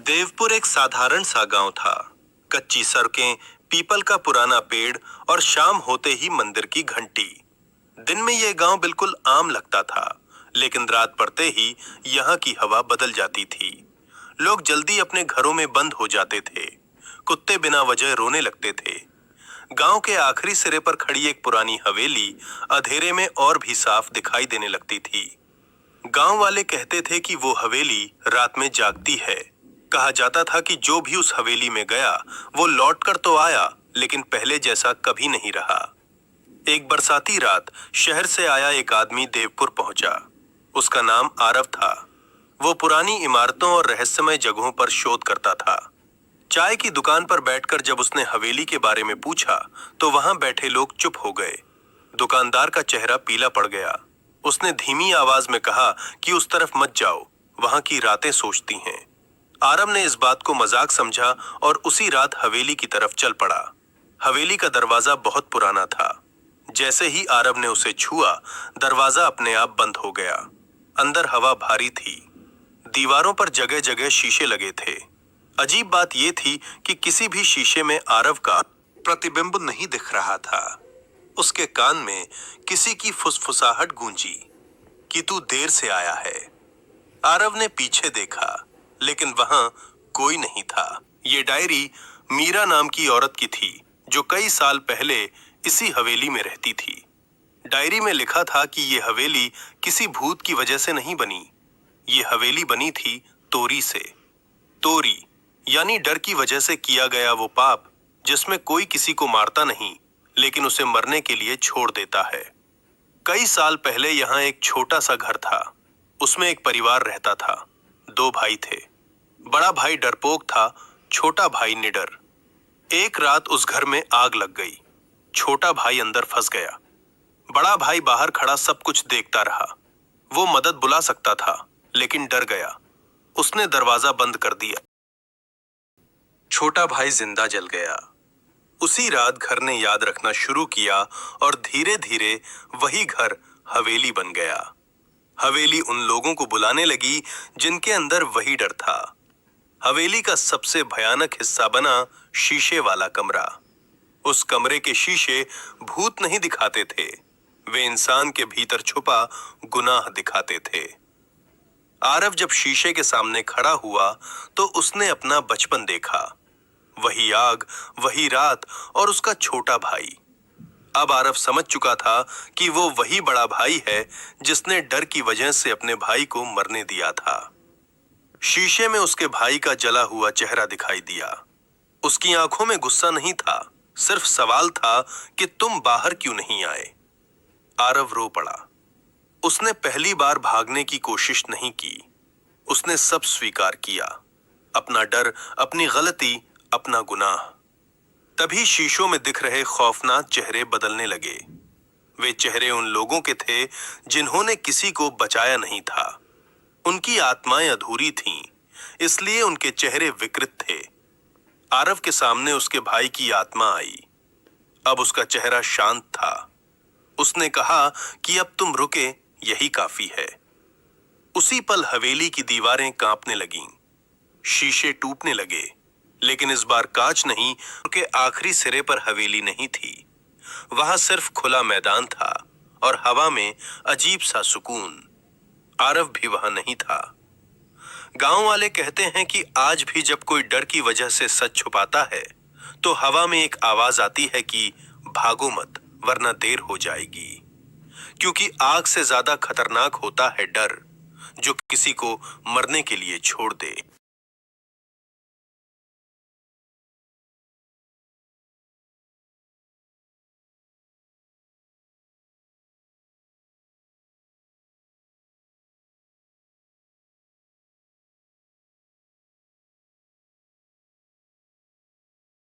देवपुर एक साधारण सा गांव था। कच्ची सड़कें, पीपल का पुराना पेड़ और शाम होते ही मंदिर की घंटी। दिन में यह गांव बिल्कुल आम लगता था, लेकिन रात पड़ते ही यहाँ की हवा बदल जाती थी। लोग जल्दी अपने घरों में बंद हो जाते थे। कुत्ते बिना वजह रोने लगते थे। गांव के आखिरी सिरे पर खड़ी एक पुरानी हवेली अंधेरे में और भी साफ दिखाई देने लगती थी। गांव वाले कहते थे कि वो हवेली रात में जागती है। कहा जाता था कि जो भी उस हवेली में गया वो लौटकर तो आया, लेकिन पहले जैसा कभी नहीं रहा। एक बरसाती रात शहर से आया एक आदमी देवपुर पहुंचा। उसका नाम आरव था। वो पुरानी इमारतों और रहस्यमय जगहों पर शोध करता था। चाय की दुकान पर बैठकर जब उसने हवेली के बारे में पूछा तो वहां बैठे लोग चुप हो गए। दुकानदार का चेहरा पीला पड़ गया। उसने धीमी आवाज में कहा कि उस तरफ मत जाओ, वहां की रातें सोचती हैं। आरव ने इस बात को मजाक समझा और उसी रात हवेली की तरफ चल पड़ा। हवेली का दरवाजा बहुत पुराना था। जैसे ही आरव ने उसे छुआ, दरवाजा अपने आप बंद हो गया। अंदर हवा भारी थी। दीवारों पर जगह जगह शीशे लगे थे। अजीब बात यह थी कि किसी भी शीशे में आरव का प्रतिबिंब नहीं दिख रहा था। उसके कान में किसी की फुसफुसाहट गूंजी कि तू देर से आया है। आरव ने पीछे देखा, लेकिन वहां कोई नहीं था। ये डायरी मीरा नाम की औरत की थी, जो कई साल पहले इसी हवेली में रहती थी। डायरी में लिखा था कि ये हवेली किसी भूत की वजह से नहीं बनी। ये हवेली बनी थी तोरी से। तोरी यानी डर की वजह से किया गया वो पाप जिसमें कोई किसी को मारता नहीं, लेकिन उसे मरने के लिए छोड़ देता है। कई साल पहले यहाँ एक छोटा सा घर था। उसमें एक परिवार रहता था। 2 भाई थे। बड़ा भाई डरपोक था, छोटा भाई निडर। एक रात उस घर में आग लग गई। छोटा भाई अंदर फंस गया। बड़ा भाई बाहर खड़ा सब कुछ देखता रहा। वो मदद बुला सकता था, लेकिन डर गया। उसने दरवाजा बंद कर दिया। छोटा भाई जिंदा जल गया। उसी रात घर ने याद रखना शुरू किया और धीरे धीरे वही घर हवेली बन गया। हवेली उन लोगों को बुलाने लगी जिनके अंदर वही डर था। हवेली का सबसे भयानक हिस्सा बना शीशे वाला कमरा। उस कमरे के शीशे भूत नहीं दिखाते थे, वे इंसान के भीतर छुपा गुनाह दिखाते थे। आरव जब शीशे के सामने खड़ा हुआ तो उसने अपना बचपन देखा। वही आग, वही रात और उसका छोटा भाई। अब आरव समझ चुका था कि वो वही बड़ा भाई है जिसने डर की वजह से अपने भाई को मरने दिया था। शीशे में उसके भाई का जला हुआ चेहरा दिखाई दिया। उसकी आंखों में गुस्सा नहीं था, सिर्फ सवाल था कि तुम बाहर क्यों नहीं आए। आरव रो पड़ा। उसने पहली बार भागने की कोशिश नहीं की। उसने सब स्वीकार किया, अपना डर, अपनी गलती, अपना गुनाह। तभी शीशों में दिख रहे खौफनाक चेहरे बदलने लगे। वे चेहरे उन लोगों के थे जिन्होंने किसी को बचाया नहीं था। उनकी आत्माएं अधूरी थीं, इसलिए उनके चेहरे विकृत थे। आरव के सामने उसके भाई की आत्मा आई। अब उसका चेहरा शांत था। उसने कहा कि अब तुम रुके, यही काफी है। उसी पल हवेली की दीवारें कांपने लगीं। शीशे टूटने लगे, लेकिन इस बार कांच नहीं, क्योंकि आखिरी सिरे पर हवेली नहीं थी। वहां सिर्फ खुला मैदान था और हवा में अजीब सा सुकून। आरव भी वहां नहीं था। गांव वाले कहते हैं कि आज भी जब कोई डर की वजह से सच छुपाता है, तो हवा में एक आवाज आती है कि भागो मत, वरना देर हो जाएगी। क्योंकि आग से ज्यादा खतरनाक होता है डर, जो किसी को मरने के लिए छोड़ दे।